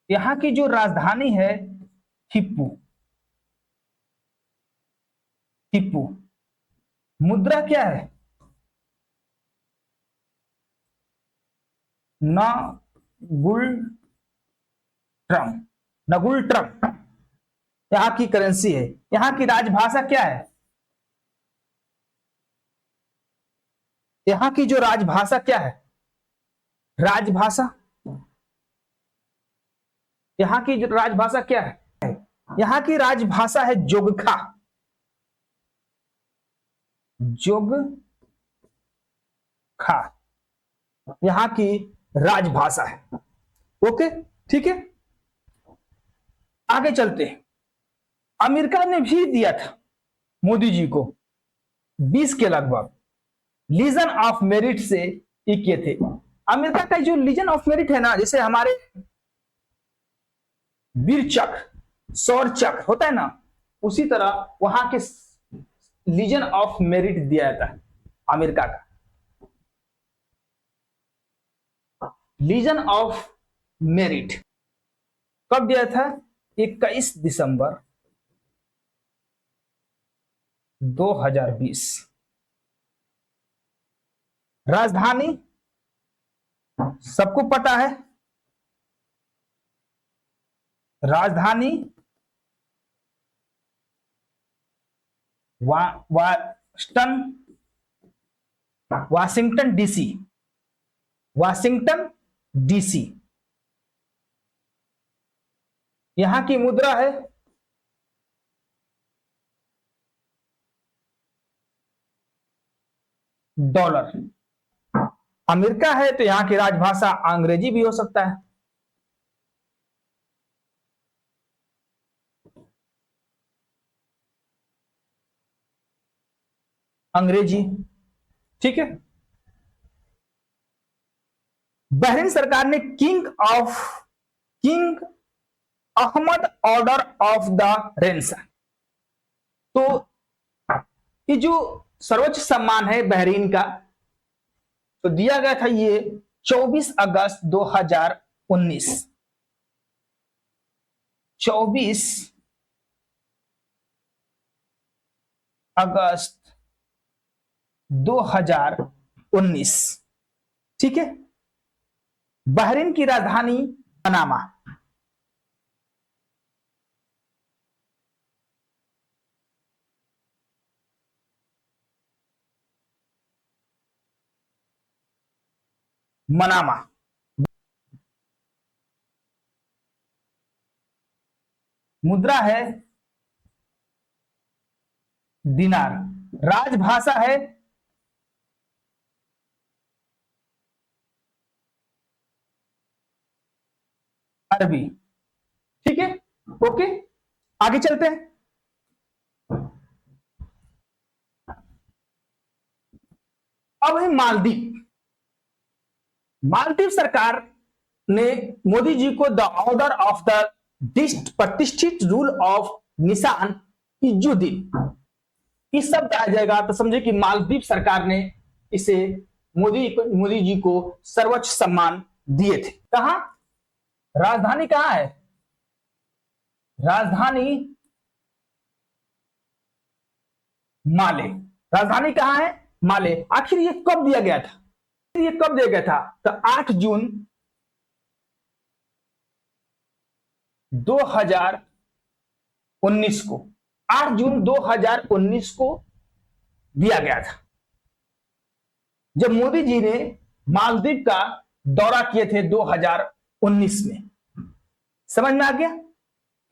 यहां की जो राजधानी है थिप्पू। थिप्पू। मुद्रा क्या है? ना गुल ट्रम। नगुल ट्रंग यहाँ की करेंसी है। यहाँ की राजभाषा क्या है? यहाँ की जो राजभाषा क्या है? राजभाषा, यहाँ की जो राजभाषा क्या है? यहाँ की राजभाषा है जोगखा। जोगखा यहाँ की राजभाषा है। ओके, ठीक है, आगे चलते हैं। अमेरिका ने भी दिया था मोदी जी को 20 के लगभग लीजन ऑफ मेरिट से ये किए थे। अमेरिका का जो लीजन ऑफ मेरिट है ना, जैसे हमारे वीर चक्र, शौर्य चक्र होता है ना, उसी तरह वहां के लीजन ऑफ मेरिट दिया जाता है अमेरिका का। लीजन ऑफ मेरिट कब दिया था? 21 दिसंबर 2020। राजधानी सबको पता है, राजधानी वाशिंगटन डीसी, वाशिंगटन डीसी। यहां की मुद्रा है डॉलर। अमेरिका है तो यहां की राजभाषा अंग्रेजी भी हो सकता है। अंग्रेजी, ठीक है। बहरीन सरकार ने king Ahmad order of the renaissance, तो ये जो सर्वोच्च सम्मान है बहरीन का, तो दिया गया था ये 24 अगस्त 2019। 24 अगस्त 2019, ठीक है। बहरीन की राजधानी मनामा। मनामा मुद्रा है दिनार। राजभाषा है अरबी, ठीक है। ओके, आगे चलते हैं। अब है मालदीव। मालदीव सरकार ने मोदी जी को द ऑर्डर ऑफ द प्रतिष्ठित रूल ऑफ निशान इजुद्दीन, इस शब्द आ जाएगा तो समझे कि मालदीव सरकार ने इसे मोदी जी को सर्वोच्च सम्मान दिए थे। कहां? राजधानी कहां है? राजधानी माले। राजधानी कहां है? माले। आखिर ये कब दिया गया था? ये कब दिया गया था? तो 8 जून 2019 को, 8 जून 2019 को दिया गया था, जब मोदी जी ने मालदीव का दौरा किए थे 2019 में। समझ में आ गया?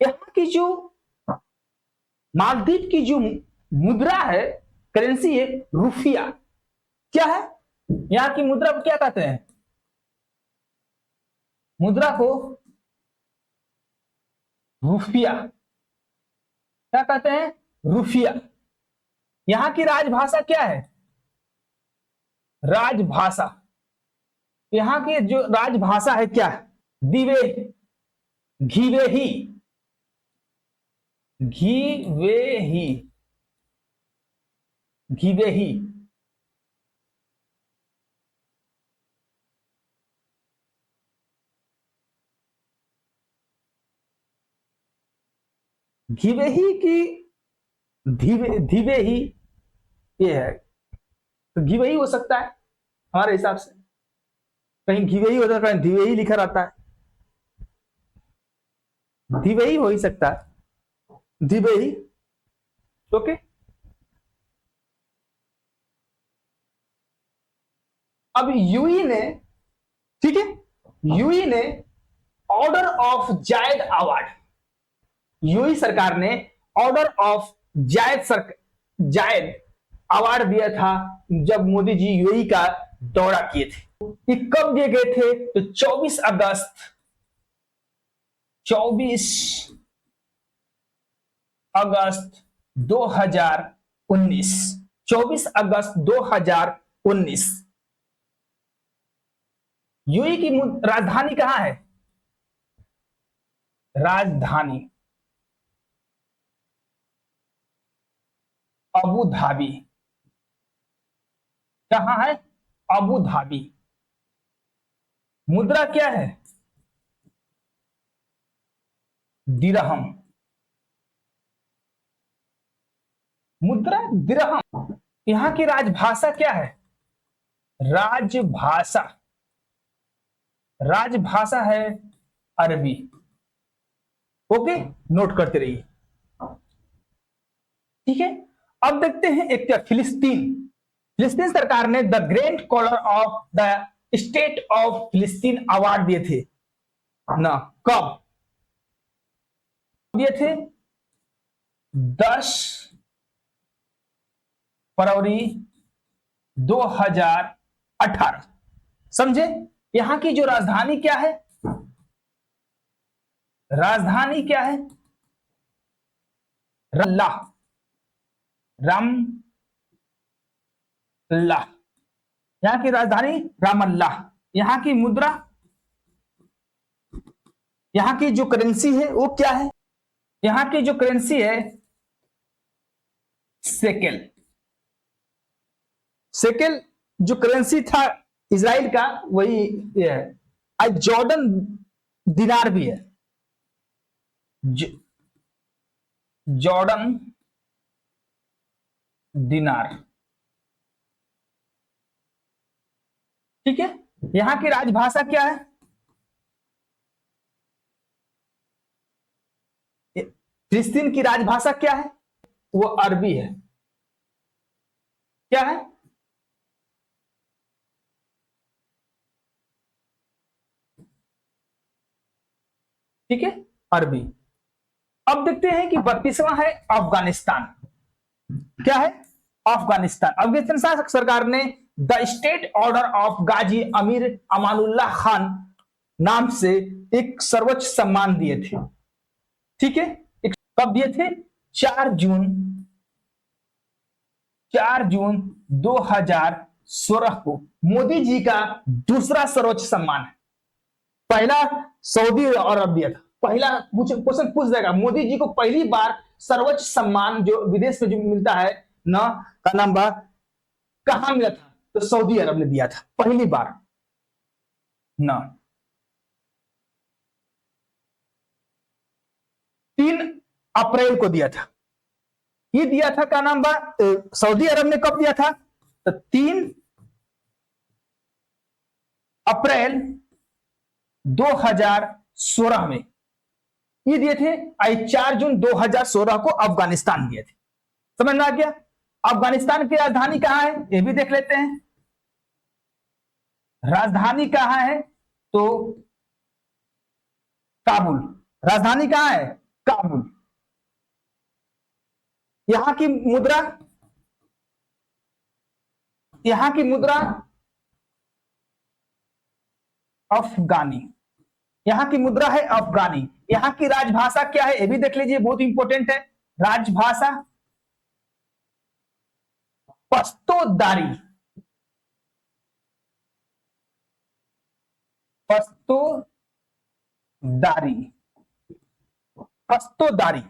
यहां की जो मालदीव की जो मुद्रा है, करेंसी है, रुपया। क्या है? यहां की मुद्रा को क्या कहते हैं? मुद्रा को रुपया। क्या कहते हैं? रुपया। यहां की राजभाषा क्या है? राजभाषा, यहां की जो राजभाषा है क्या? दिवे, घीवेही, घीवेही, घीवेही। घीवेही की धीवे ही ये है, तो घीवेही हो सकता है हमारे हिसाब से। कहीं घीवेही होता है, कहीं धीवे ही लिखा रहता है। दुबई हो ही सकता है, दुबई। ओके, अब यूई ने, ठीक है, यूई ने order of Zayed award, UAE सरकार ने ऑर्डर ऑफ जायद अवार्ड दिया था जब मोदी जी यूएई का दौरा किए थे। ये कब दिए गए थे? तो 24 अगस्त 2019, 24 अगस्त 2019। यूएई की राजधानी कहां है? राजधानी अबू धाबी। कहां है? Abu Dhabi. मुद्रा क्या है? दिरहम। मुद्रा दिरहम। यहां की राजभाषा क्या है? राजभाषा, राजभाषा है अरबी। ओके, नोट करते रहिए। ठीक है, अब देखते हैं एक क्या, फिलिस्तीन। फिलिस्तीन सरकार ने the great collar of the state of Palestine award दिए थे ना, कब दिए थे? 10 फरवरी 2018। समझे? यहां की जो राजधानी क्या है? राजधानी क्या है? रल्ला, रामल्ला। यहां की राजधानी रामल्ला। यहां की मुद्रा, यहां की जो करेंसी है वो क्या है? यहां की जो करेंसी है सेकेल। सेकेल जो करेंसी था इजराइल का, वही ये है। आज जॉर्डन दिनार भी है, जॉर्डन दिनार। ठीक है, यहां की राजभाषा क्या है? फिलिस्तीन की राजभाषा क्या है? वो अरबी है। क्या है? ठीक है, अरबी। अब देखते हैं कि 32वां है अफगानिस्तान। क्या है? अफगानिस्तान। अफगानिस्तान सरकार ने द स्टेट ऑर्डर ऑफ गाजी अमीर अमानुल्लाह खान नाम से एक सर्वोच्च सम्मान दिए थे। ठीक है, कब दिए थे? 4 जून 2016 को। मोदी जी का दूसरा सर्वोच्च सम्मान है। पहला सऊदी अरब दिया था। पहला क्वेश्चन पूछ देगा, मोदी जी को पहली बार सर्वोच्च सम्मान जो विदेश में जो मिलता है ना, का नाम बा, कहां मिला था? तो सऊदी अरब ने दिया था पहली बार ना। 3 अप्रैल को दिया था। ये दिया था, का नाम बा, सऊदी अरब ने कब दिया था? तो 3 अप्रैल 2016 में ये दिए थे। 4 जून 2016 को अफगानिस्तान दिए थे। समझ में आ गया? अफगानिस्तान की राजधानी कहां है ये भी देख लेते हैं। राजधानी कहां है? तो काबुल। राजधानी कहां है? काबुल। यहां की मुद्रा, यहां की मुद्रा अफगानी। यहां की मुद्रा है अफगानी। यहां की राजभाषा क्या है ये भी देख लीजिए, बहुत इंपॉर्टेंट है। राजभाषा पश्तोदारी। पश्तोदारी, पश्तोदारी।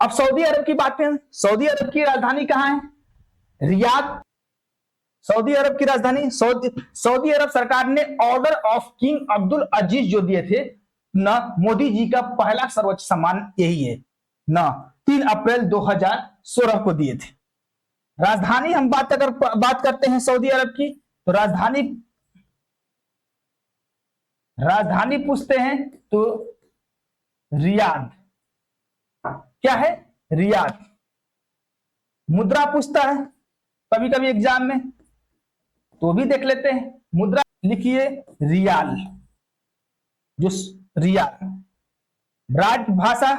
अब सऊदी अरब की बात करें। सऊदी अरब की राजधानी कहां है? रियाद। सऊदी अरब की राजधानी, सऊदी अरब सरकार ने ऑर्डर ऑफ किंग अब्दुल अजीज जो दिए थे ना, मोदी जी का पहला सर्वोच्च सम्मान यही है ना, 3 अप्रैल 2016 को दिए थे। राजधानी हम बात करते हैं सऊदी अरब की, तो राजधानी, राजधानी पूछते हैं तो रियाद। क्या है? रियाद। मुद्रा पूछता है कभी कभी एग्जाम में, तो भी देख लेते हैं। मुद्रा लिखिए रियाल, जो रियाल। राजभाषा,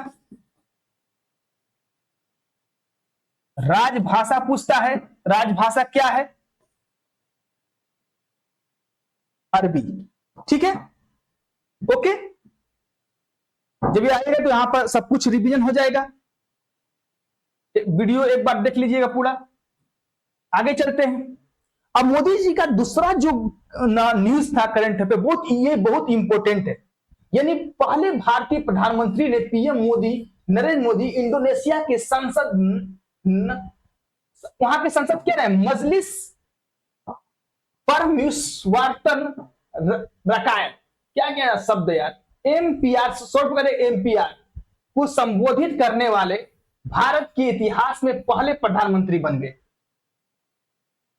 राजभाषा पूछता है, राजभाषा क्या है? अरबी। ठीक है, ओके। जब ये आएगा तो यहां पर सब कुछ रिवीजन हो जाएगा। वीडियो एक बार देख लीजिएगा पूरा। आगे चलते हैं। अब मोदी जी का दूसरा जो न्यूज था करंट पे, ये बहुत इंपॉर्टेंट है। यानी पहले भारतीय प्रधानमंत्री ने, पीएम मोदी, नरेंद्र मोदी, इंडोनेशिया के संसद, वहां के संसद क्या है, मजलिस परम्युसवार्तन रकायत, क्या क्या शब्द यार, एमपीआर, शॉर्ट करें एमपीआर, को संबोधित करने वाले भारत के इतिहास में पहले प्रधानमंत्री बन गए।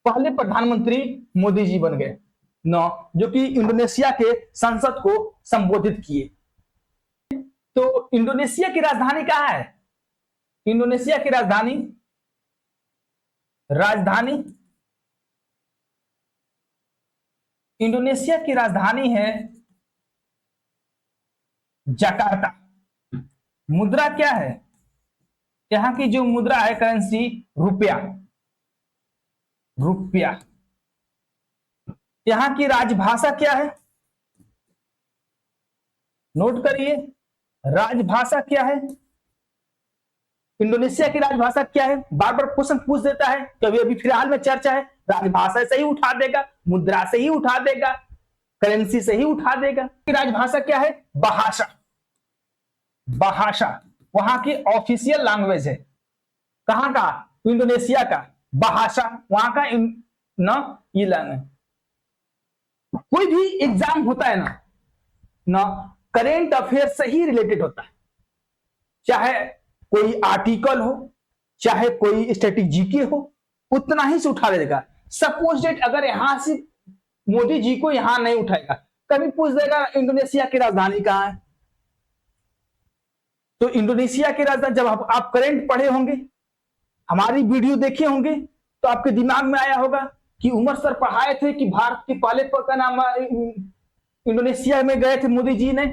पहले प्रधानमंत्री मोदी जी बन गए न, जो कि इंडोनेशिया के संसद को संबोधित किए। तो इंडोनेशिया की राजधानी कहां है? इंडोनेशिया की राजधानी इंडोनेशिया की राजधानी है जकार्ता। मुद्रा क्या है? यहां की जो मुद्रा है, करेंसी, रुपया। रुपया। यहां की राजभाषा क्या है? नोट करिए, राजभाषा क्या है? इंडोनेशिया की राजभाषा क्या है? बार बार क्वेश्चन पूछ देता है। कभी अभी फिलहाल में चर्चा है, राजभाषा से ही उठा देगा, मुद्रा से ही उठा देगा, करेंसी से ही उठा देगा। राजभाषा क्या है? भाषा। भाषा वहां की ऑफिशियल लैंग्वेज है। कहां का? इंडोनेशिया का। भाषा वहां का ये लैंग्वेज। कोई भी एग्जाम होता है ना, करेंट अफेयर से ही रिलेटेड होता है। चाहे कोई आर्टिकल हो, चाहे कोई स्ट्रेटेजी हो, उतना ही से उठा देगा। सपोज डेट अगर यहां से मोदी जी को यहां नहीं उठाएगा, कभी पूछ देगा इंडोनेशिया की राजधानी कहां है। तो इंडोनेशिया की राजधानी, जब आप करंट पढ़े होंगे, हमारी वीडियो देखे होंगे, तो आपके दिमाग में आया होगा कि उमर सर पढ़ाए थे कि भारत के पहले का नाम इंडोनेशिया में गए थे मोदी जी ने,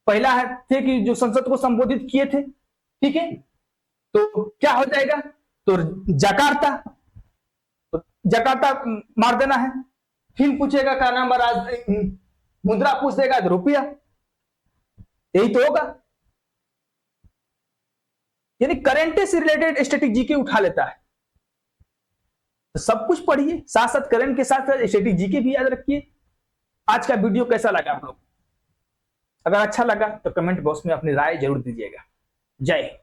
पहला है थे कि जो संसद को संबोधित किए थे। ठीक है, तो क्या हो जाएगा? तो जकार्ता, तो जकार्ता मार देना है। फिर पूछेगा क्या नाम, मुद्रा पूछ देगा तो रुपया, यही तो होगा। यानी करंट से रिलेटेड स्ट्रेटेजी के उठा लेता है। तो सब कुछ पढ़िए, साथ साथ करंट के साथ साथ स्ट्रेटेजी के भी याद रखिए। आज का वीडियो कैसा लगा आप लोग? अगर अच्छा लगा तो कमेंट बॉक्स में अपनी राय जरूर दीजिएगा। जय हिंद।